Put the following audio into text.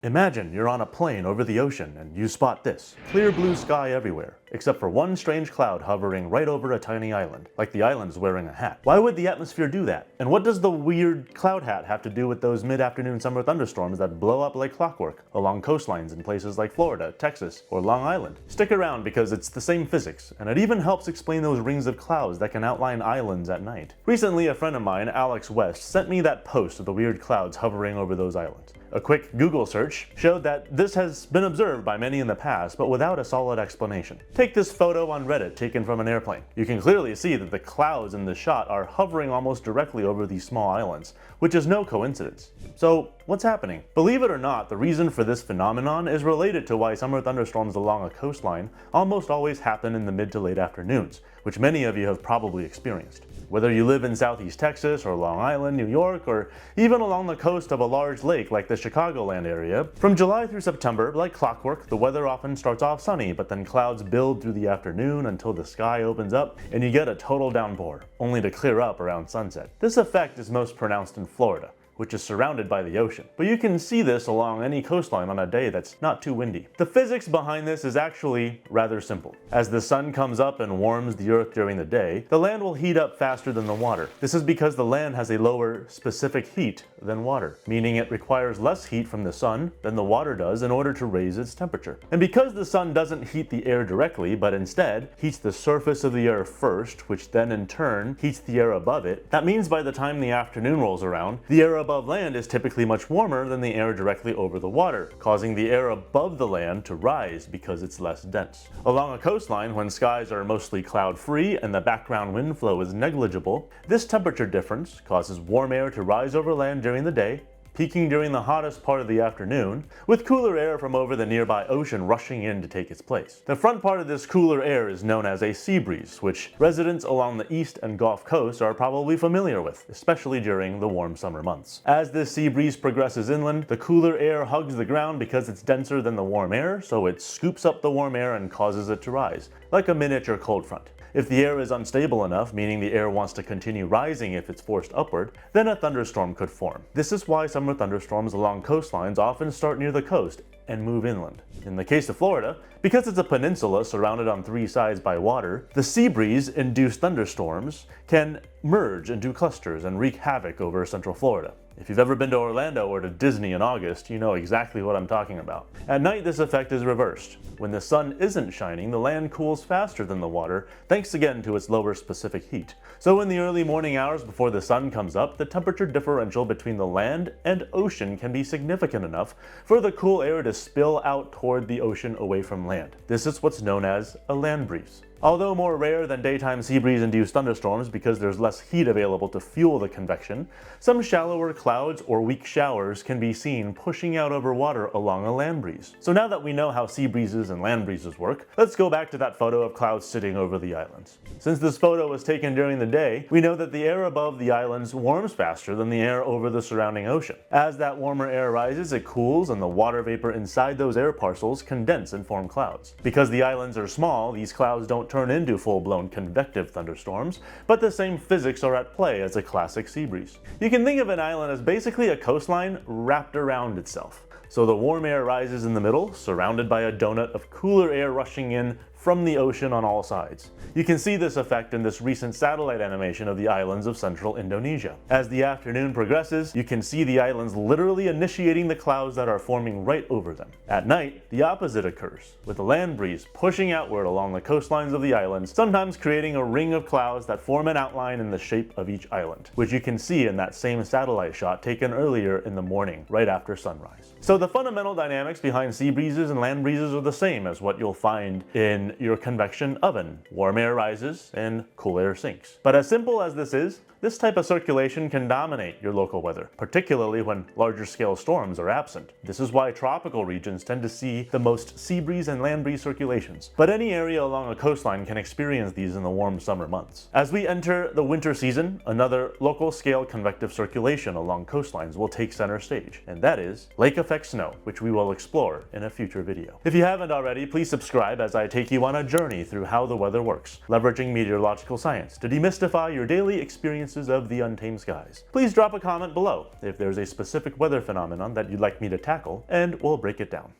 Imagine you're on a plane over the ocean and you spot this. Clear blue sky everywhere, except for one strange cloud hovering right over a tiny island, like the island is wearing a hat. Why would the atmosphere do that? And what does the weird cloud hat have to do with those mid-afternoon summer thunderstorms that blow up like clockwork along coastlines in places like Florida, Texas, or Long Island? Stick around because it's the same physics, and it even helps explain those rings of clouds that can outline islands at night. Recently, a friend of mine, Alex West, sent me that post of the weird clouds hovering over those islands. A quick Google search showed that this has been observed by many in the past, but without a solid explanation. Take this photo on Reddit taken from an airplane. You can clearly see that the clouds in the shot are hovering almost directly over these small islands, which is no coincidence. So, what's happening? Believe it or not, the reason for this phenomenon is related to why summer thunderstorms along a coastline almost always happen in the mid to late afternoons, which many of you have probably experienced. Whether you live in Southeast Texas or Long Island, New York, or even along the coast of a large lake like the Chicagoland area, from July through September, like clockwork, the weather often starts off sunny, but then clouds build through the afternoon until the sky opens up and you get a total downpour, only to clear up around sunset. This effect is most pronounced in Florida, which is surrounded by the ocean. But you can see this along any coastline on a day that's not too windy. The physics behind this is actually rather simple. As the sun comes up and warms the earth during the day, the land will heat up faster than the water. This is because the land has a lower specific heat than water, meaning it requires less heat from the sun than the water does in order to raise its temperature. And because the sun doesn't heat the air directly, but instead heats the surface of the air first, which then in turn heats the air above it, that means by the time the afternoon rolls around, the air above land is typically much warmer than the air directly over the water, causing the air above the land to rise because it's less dense. Along a coastline, when skies are mostly cloud-free and the background wind flow is negligible, this temperature difference causes warm air to rise over land during the day, peaking during the hottest part of the afternoon, with cooler air from over the nearby ocean rushing in to take its place. The front part of this cooler air is known as a sea breeze, which residents along the east and Gulf Coast are probably familiar with, especially during the warm summer months. As this sea breeze progresses inland, the cooler air hugs the ground because it's denser than the warm air, so it scoops up the warm air and causes it to rise, like a miniature cold front. If the air is unstable enough, meaning the air wants to continue rising if it's forced upward, then a thunderstorm could form. This is why summer thunderstorms along coastlines often start near the coast and move inland. In the case of Florida, because it's a peninsula surrounded on three sides by water, the sea breeze-induced thunderstorms can merge into clusters and wreak havoc over central Florida. If you've ever been to Orlando or to Disney in August, you know exactly what I'm talking about. At night, this effect is reversed. When the sun isn't shining, the land cools faster than the water, thanks again to its lower specific heat. So in the early morning hours before the sun comes up, the temperature differential between the land and ocean can be significant enough for the cool air to spill out toward the ocean away from land. This is what's known as a land breeze. Although more rare than daytime sea breeze-induced thunderstorms because there's less heat available to fuel the convection, some shallower clouds or weak showers can be seen pushing out over water along a land breeze. So now that we know how sea breezes and land breezes work, let's go back to that photo of clouds sitting over the islands. Since this photo was taken during the day, we know that the air above the islands warms faster than the air over the surrounding ocean. As that warmer air rises, it cools and the water vapor inside those air parcels condense and form clouds. Because the islands are small, these clouds don't turn into full-blown convective thunderstorms, but the same physics are at play as a classic sea breeze. You can think of an island as basically a coastline wrapped around itself. So the warm air rises in the middle, surrounded by a donut of cooler air rushing in from the ocean on all sides. You can see this effect in this recent satellite animation of the islands of central Indonesia. As the afternoon progresses, you can see the islands literally initiating the clouds that are forming right over them. At night, the opposite occurs, with the land breeze pushing outward along the coastlines of the islands, sometimes creating a ring of clouds that form an outline in the shape of each island, which you can see in that same satellite shot taken earlier in the morning, right after sunrise. So the fundamental dynamics behind sea breezes and land breezes are the same as what you'll find in your convection oven. Warm air rises and cool air sinks. But as simple as this is, this type of circulation can dominate your local weather, particularly when larger scale storms are absent. This is why tropical regions tend to see the most sea breeze and land breeze circulations. But any area along a coastline can experience these in the warm summer months. As we enter the winter season, another local scale convective circulation along coastlines will take center stage, and that is lake effect snow, which we will explore in a future video. If you haven't already, please subscribe as I take you on a journey through how the weather works, leveraging meteorological science to demystify your daily experience experiences of the Untamed Skies. Please drop a comment below if there's a specific weather phenomenon that you'd like me to tackle, and we'll break it down.